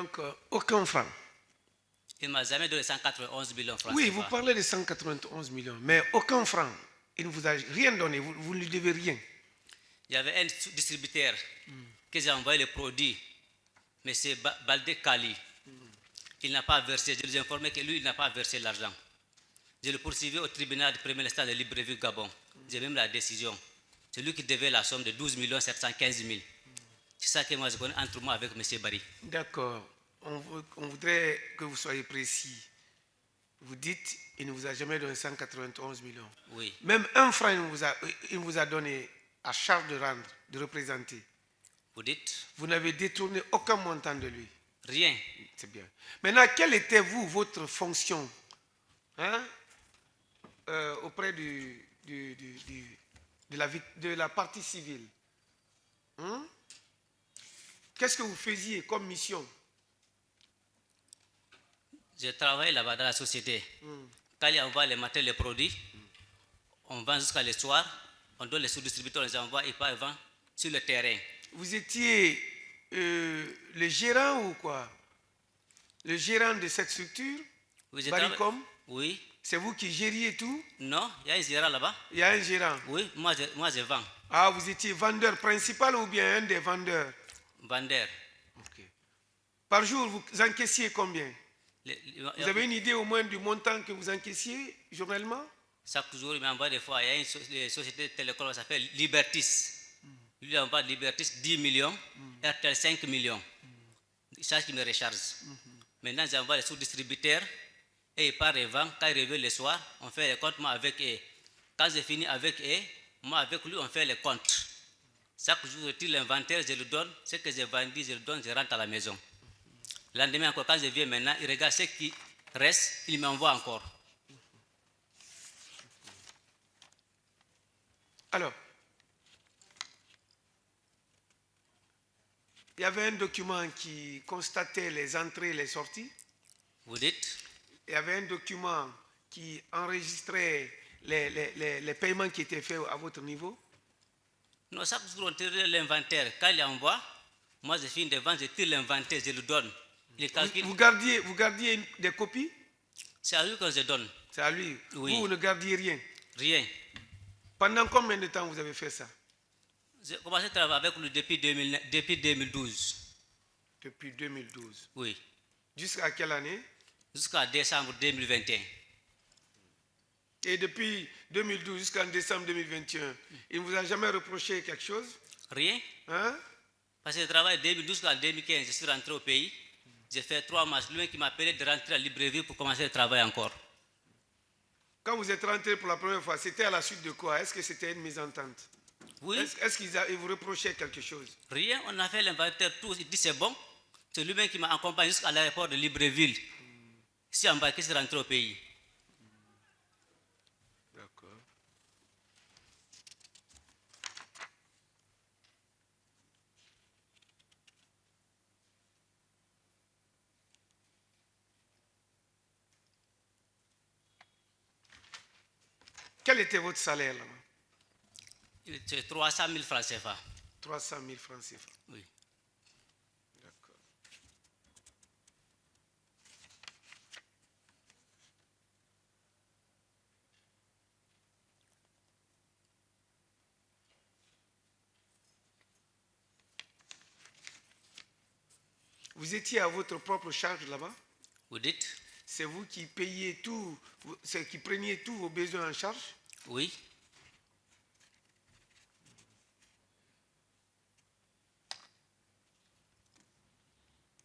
Donc, aucun franc. Il ne m'a jamais donné 191 millions de francs. Oui, vous parlez de 191 millions, mais aucun franc. Il ne vous a rien donné, vous ne lui devez rien. Il y avait un distributeur que j'ai envoyé le produit, M. Baldé Kali. Il n'a pas versé, je lui ai informé que lui, il n'a pas versé l'argent. Je le poursuivi au tribunal de premier instance de Libreville, Gabon. J'ai même la décision. C'est lui qui devait la somme de 12 715 000. C'est ça que moi je connais entre moi avec M. Barry. D'accord. On voudrait que vous soyez précis. Vous dites, il ne vous a jamais donné 191 millions. Oui. Même un franc, il vous a donné à charge de rendre, de représenter. Vous dites? Vous n'avez détourné aucun montant de lui. Rien. C'est bien. Maintenant, quelle était votre fonction auprès de la partie civile? Qu'est-ce que vous faisiez comme mission? Je travaille là-bas dans la société. Quand il envoie le matin les produits, on vend jusqu'à le soir, on donne les sous-distributeurs, on les envoie et pas vend sur le terrain. Vous étiez le gérant ou quoi? Le gérant de cette structure? Oui, Baricom? Oui. C'est vous qui gériez tout? Non, il y a un gérant là-bas. Il y a un gérant? Oui, moi je vends. Ah, vous étiez vendeur principal ou bien un des vendeurs? Vendeur. Ok. Par jour, vous encaissiez combien? Vous avez une idée au moins du montant que vous encaissiez journellement? Chaque jour, il m'envoie des fois, il y a une société de télécom qui s'appelle Libertis. Lui, il envoie Libertis 10 millions, RTL 5 millions. C'est ça qui me recharge. Maintenant, j'envoie les sous-distributeurs et ils partent et vendent. Quand ils reviennent le soir, on fait les comptes, moi avec eux. Quand j'ai fini avec eux, moi avec lui, on fait les comptes. Chaque jour, je tire l'inventaire, je lui donne ce que j'ai vendu, je lui donne, je rentre à la maison. Le lendemain encore, quand je viens maintenant, il regarde ce qui reste, il m'envoie encore. Alors, il y avait un document qui constatait les entrées et les sorties. Vous dites? Il y avait un document qui enregistrait les paiements qui étaient faits à votre niveau. Non, chaque jour, on tire l'inventaire. Quand il envoie, moi, je finis de vendre, je tire l'inventaire, je le donne. Il calcule. Vous gardiez des copies? C'est à lui que je donne. C'est à lui. Oui. Vous ne gardiez rien? Rien. Pendant combien de temps vous avez fait ça? J'ai commencé à travailler avec lui depuis 2012. Depuis 2012. Oui. Jusqu'à quelle année? Jusqu'à décembre 2021. Et depuis 2012 jusqu'en décembre 2021, il ne vous a jamais reproché quelque chose? Rien. Hein? Parce que je travaille de 2012 jusqu'en 2015, je suis rentré au pays. J'ai fait 3 mois. Lui qui m'a appelé de rentrer à Libreville pour commencer le travail encore. Quand vous êtes rentré pour la première fois, c'était à la suite de quoi? Est-ce que c'était une mésentente? Oui. Est-ce qu'ils vous reprochaient quelque chose? Rien, on a fait l'inventaire, tout. Il dit c'est bon. C'est lui-même qui m'a accompagné jusqu'à l'aéroport de Libreville. Je suis embarqué, je suis rentré au pays. D'accord. Quel était votre salaire là-bas? C'est 300 000 francs CFA. 300 000 francs CFA. Oui. D'accord. Vous étiez à votre propre charge là-bas? Vous dites? C'est vous qui payiez tout, c'est qui preniez tous vos besoins en charge? Oui.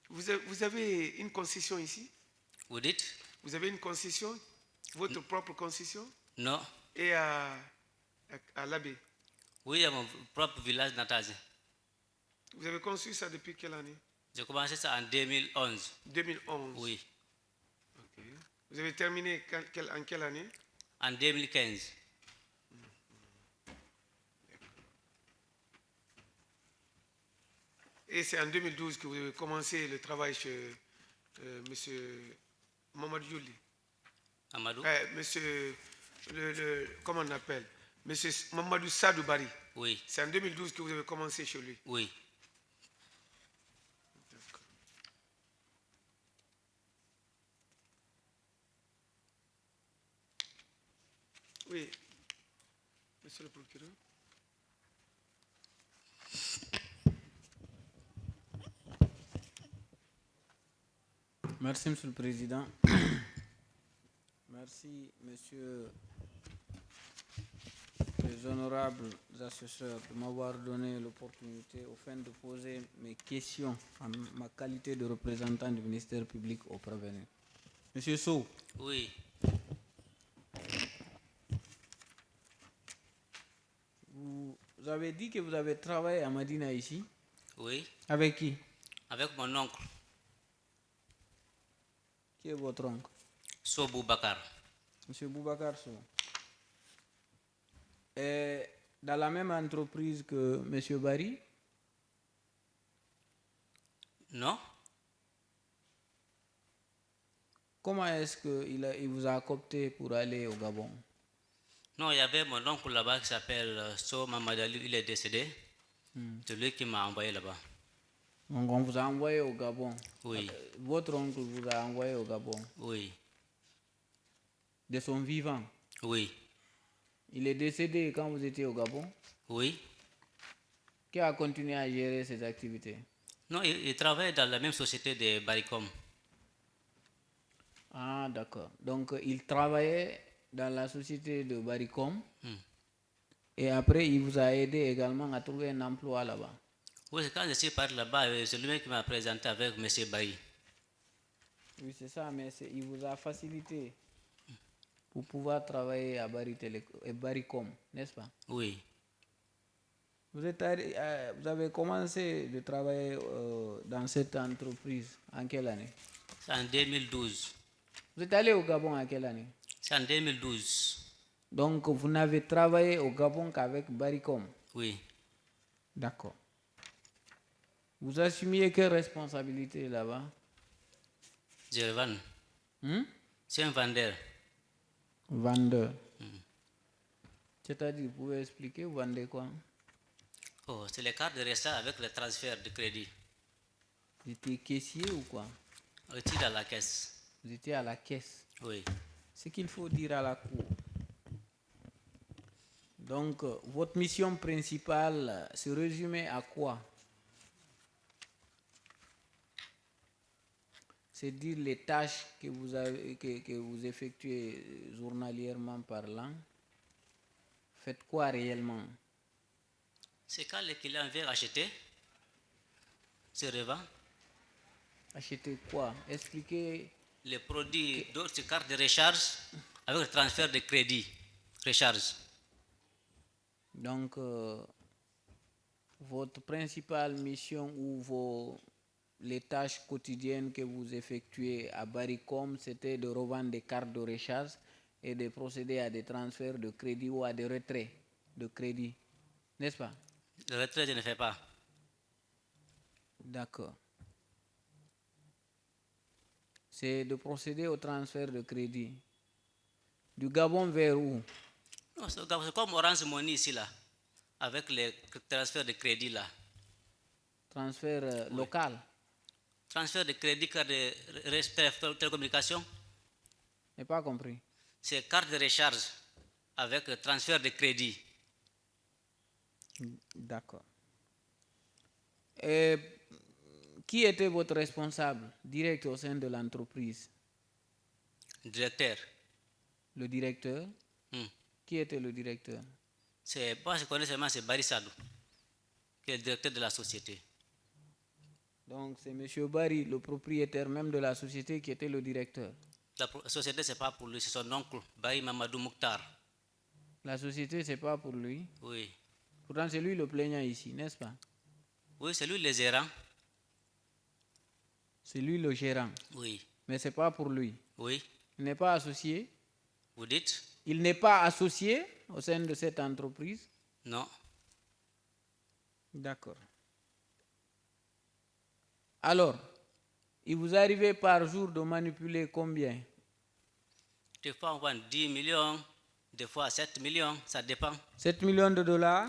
Vous avez une concession ici? Vous dites? Vous avez une concession? Votre propre concession? Non. Et à l'abbé? Oui, à mon propre village natal. Vous avez construit ça depuis quelle année? J'ai commencé ça en 2011. 2011? Oui. Okay. Vous avez terminé en quelle année? En 2015. Et c'est en 2012 que vous avez commencé le travail chez M. Mamadou Youli. Amadou? Monsieur, comment on appelle? M. Mamadou Sadou Bari. Oui. C'est en 2012 que vous avez commencé chez lui. Oui. Oui. Monsieur le procureur. Merci, Monsieur le Président. Merci, Messieurs les honorables assesseurs, de m'avoir donné l'opportunité au fin de poser mes questions en ma qualité de représentant du ministère public au prévenu. Monsieur Sow. Oui. Vous avez dit que vous avez travaillé à Madina ici. Oui. Avec qui? Avec mon oncle. Qui est votre oncle? Sow Boubacar. Monsieur Boubacar Sow. Et dans la même entreprise que Monsieur Barry? Non. Comment est-ce qu'il vous a coopté pour aller au Gabon? Non, il y avait mon oncle là-bas qui s'appelle Sow Mamadali, il est décédé. C'est lui qui m'a envoyé là-bas. Donc on vous a envoyé au Gabon? Oui. Votre oncle vous a envoyé au Gabon? Oui. De son vivant? Oui. Il est décédé quand vous étiez au Gabon? Oui. Qui a continué à gérer ses activités? Non, il travaille dans la même société de Baricom. Ah, d'accord. Donc il travaillait dans la société de Baricom et après il vous a aidé également à trouver un emploi là-bas? Oui, quand je suis parti là-bas, c'est lui qui m'a présenté avec M. Bailly. Oui, c'est ça, mais il vous a facilité pour pouvoir travailler à Baricom, n'est-ce pas? Oui. Vous avez commencé de travailler dans cette entreprise en quelle année? C'est en 2012. Vous êtes allé au Gabon en quelle année? C'est en 2012. Donc vous n'avez travaillé au Gabon qu'avec Baricom? Oui. D'accord. Vous assumiez quelle responsabilité là-bas? Je vends. C'est un vendeur. Vendeur. C'est-à-dire, vous pouvez expliquer, vous vendez quoi? Oh, c'est les cartes de resta avec le transfert de crédit. Vous étiez caissier ou quoi? On tire dans la caisse. Vous étiez à la caisse? Oui. Ce qu'il faut dire à la cour. Donc, votre mission principale se résumait à quoi? C'est dire les tâches que vous effectuez journalièrement parlant. Faites quoi réellement? C'est quand le client vient acheter, se revend. Acheter quoi? Expliquez. Les produits d'autres cartes de recharge avec le transfert de crédit. Recharge. Donc, votre principale mission ou les tâches quotidiennes que vous effectuez à Baricom, c'était de revendre des cartes de recharge et de procéder à des transferts de crédit ou à des retraits de crédit, n'est-ce pas? Le retrait, je ne fais pas. D'accord. C'est de procéder au transfert de crédit. Du Gabon vers où? Non, c'est comme Orange Money ici, là, avec les transferts de crédit, là. Transfert local? Transfert de crédit, carte de télécommunication. Je n'ai pas compris. C'est carte de recharge avec le transfert de crédit. D'accord. Et qui était votre responsable direct au sein de l'entreprise? Directeur. Le directeur? Qui était le directeur? Moi, je connais seulement, c'est Barry Sadou, qui est le directeur de la société. Donc, c'est M. Barry, le propriétaire même de la société, qui était le directeur. La société, ce n'est pas pour lui, c'est son oncle, Barry Mamadou Mouktar. La société, ce n'est pas pour lui? Oui. Pourtant, c'est lui le plaignant ici, n'est-ce pas? Oui, c'est lui le gérant. C'est lui le gérant. Oui. Mais ce n'est pas pour lui. Oui. Il n'est pas associé? Vous dites? Il n'est pas associé au sein de cette entreprise? Non. D'accord. Alors, il vous arrivait par jour de manipuler combien? Des fois, on vend 10 millions, des fois 7 millions, ça dépend. 7 millions de dollars?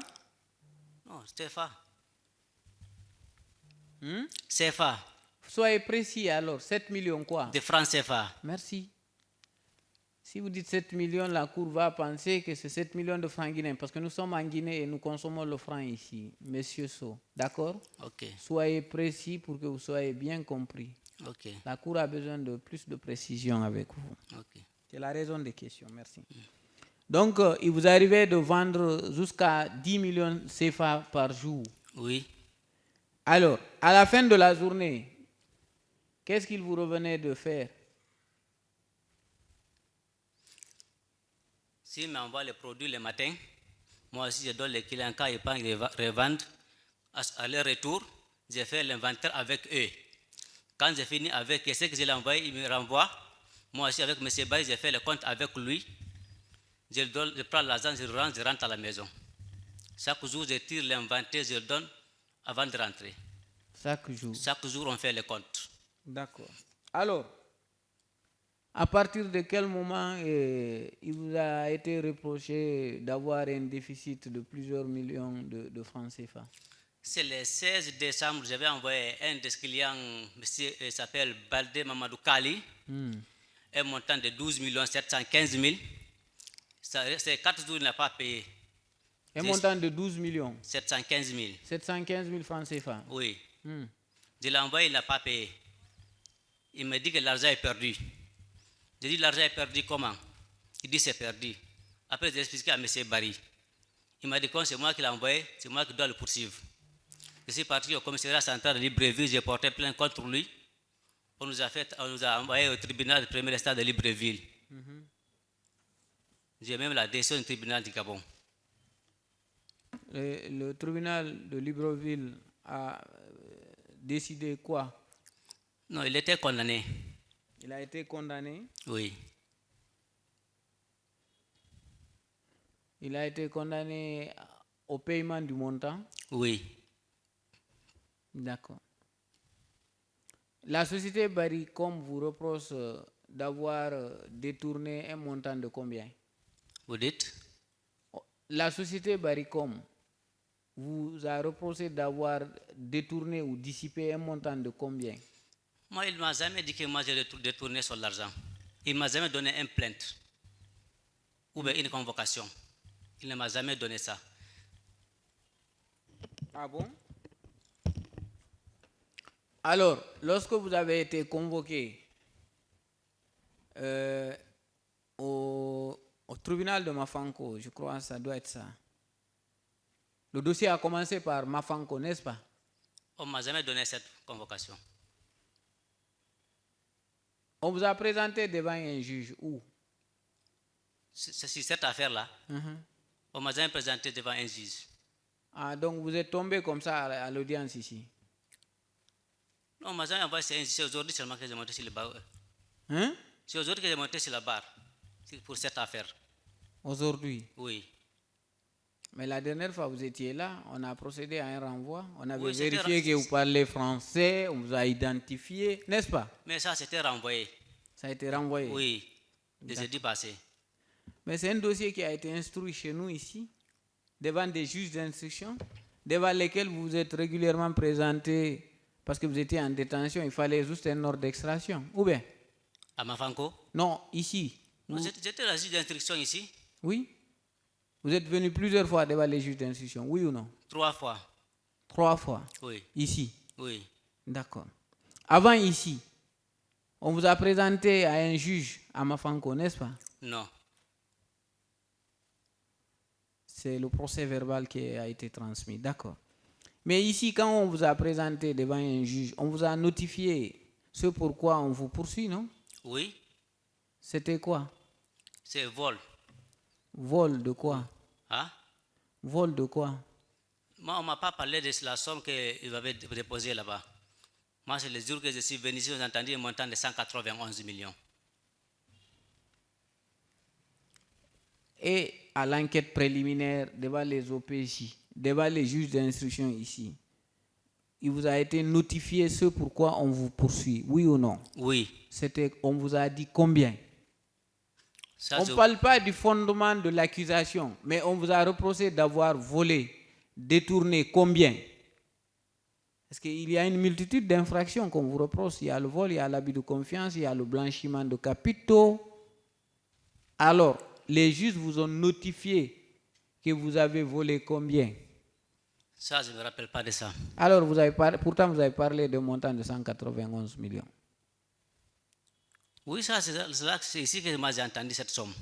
Non, CFA. CFA. Soyez précis alors, 7 millions quoi? De francs CFA. Merci. Si vous dites 7 millions, la Cour va penser que c'est 7 millions de francs guinéens, parce que nous sommes en Guinée et nous consommons le franc ici. Monsieur So, d'accord? Ok. Soyez précis pour que vous soyez bien compris. Ok. La Cour a besoin de plus de précision avec vous. Ok. C'est la raison des questions, merci. Donc, il vous arrivait de vendre jusqu'à 10 millions CFA par jour. Oui. Alors, à la fin de la journée, qu'est-ce qu'il vous revenait de faire? S'ils m'envoient les produits le matin, moi aussi je donne les clients quand ils prennent, ils revendent. À leur retour, je fais l'inventaire avec eux. Quand j'ai fini avec ce que je l'ai envoyé, il me renvoie. Moi aussi avec M. Baye, je fais le compte avec lui. Je prends l'argent, je rentre à la maison. Chaque jour, je tire l'inventaire, je le donne avant de rentrer. Chaque jour. Chaque jour, on fait le compte. D'accord. Alors, à partir de quel moment il vous a été reproché d'avoir un déficit de plusieurs millions de francs CFA? C'est le 16 décembre, j'avais envoyé un des clients, monsieur s'appelle Balde Mamadou Kali, un montant de 12 715 000. C'est 4 jours, il n'a pas payé. Un montant de 12 millions 715 000. 715 000 francs CFA. Oui. Je l'ai envoyé, il n'a pas payé. Il me dit que l'argent est perdu. J'ai dit l'argent est perdu comment? Il dit c'est perdu. Après j'ai expliqué à M. Barry. Il m'a dit que c'est moi qui l'ai envoyé, c'est moi qui dois le poursuivre. Je suis parti au commissariat central de Libreville, j'ai porté plainte contre lui. On nous a envoyé au tribunal de premier stade de Libreville. J'ai même la décision du tribunal du Gabon. Le tribunal de Libreville a décidé quoi? Non, il était condamné. Il a été condamné? Oui. Il a été condamné au paiement du montant? Oui. D'accord. La société Baricom vous reproche d'avoir détourné un montant de combien? Vous dites? La société Baricom vous a reproché d'avoir détourné ou dissipé un montant de combien? Moi, il ne m'a jamais dit que moi j'ai détourné son argent. Il ne m'a jamais donné une plainte ou bien une convocation. Il ne m'a jamais donné ça. Ah bon? Alors, lorsque vous avez été convoqué au tribunal de Mafanko, je crois que ça doit être ça. Le dossier a commencé par Mafanko, n'est-ce pas? On ne m'a jamais donné cette convocation. On vous a présenté devant un juge où? C'est cette affaire-là. On m'a jamais présenté devant un juge. Ah, donc vous êtes tombé comme ça à l'audience ici? Non, on m'a jamais envoyé, c'est aujourd'hui seulement que j'ai monté sur le bar. Hein? C'est aujourd'hui que j'ai monté sur la barre pour cette affaire. Aujourd'hui? Oui. Mais la dernière fois vous étiez là, on a procédé à un renvoi, on avait Oui, vérifié que vous parlez français, on vous a identifié, n'est-ce pas? Mais ça, c'était renvoyé. Ça a été renvoyé? Oui, les jeudis passés. Mais c'est un dossier qui a été instruit chez nous ici, devant des juges d'instruction, devant lesquels vous vous êtes régulièrement présenté parce que vous étiez en détention, il fallait juste un ordre d'extraction. Ou bien? À Mafanko? Non, ici. J'étais la juge d'instruction ici. Oui? Vous êtes venu plusieurs fois devant les juges d'instruction, oui ou non? 3 fois. 3 fois? Oui. Ici? Oui. D'accord. Avant ici, on vous a présenté à un juge à Mafanko, n'est-ce pas? Non. C'est le procès verbal qui a été transmis, d'accord. Mais ici, quand on vous a présenté devant un juge, on vous a notifié ce pourquoi on vous poursuit, non? Oui. C'était quoi? C'est vol. Vol de quoi? Hein? Vol de quoi? Moi, on ne m'a pas parlé de la somme qu'il avait déposée là-bas. Moi, c'est le jour que je suis venu ici, j'ai entendu un montant de 191 millions. Et à l'enquête préliminaire devant les OPJ, devant les juges d'instruction ici, il vous a été notifié ce pourquoi on vous poursuit, oui ou non? Oui. On vous a dit combien? Ça, on ne parle pas du fondement de l'accusation, mais on vous a reproché d'avoir volé, détourné combien? Parce qu'il y a une multitude d'infractions qu'on vous reproche. Il y a le vol, il y a l'abus de confiance, il y a le blanchiment de capitaux. Alors, les juges vous ont notifié que vous avez volé combien? Ça, je ne me rappelle pas de ça. Alors, pourtant, vous avez parlé d'un montant de 191 millions. Oui, c'est ici que moi j'ai entendu cette somme.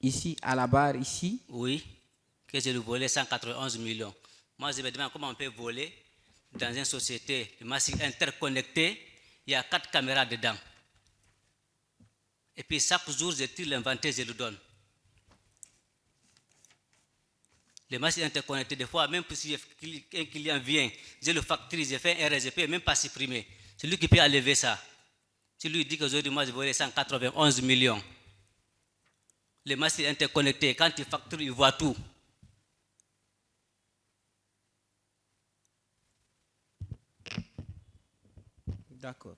Ici, à la barre, ici? Oui, que j'ai volé 191 millions. Moi, je me demande comment on peut voler dans une société de massif interconnectée. Il y a 4 caméras dedans. Et puis chaque jour, je tire l'inventaire, je le donne. Les machines interconnectées, des fois, même si un client vient, je le facture, je fais un RS, je ne peux même pas supprimer. C'est lui qui peut enlever ça. Si lui dit qu'aujourd'hui, moi, je volé 191 millions. Les machines interconnectées, quand il facture, il voit tout. D'accord.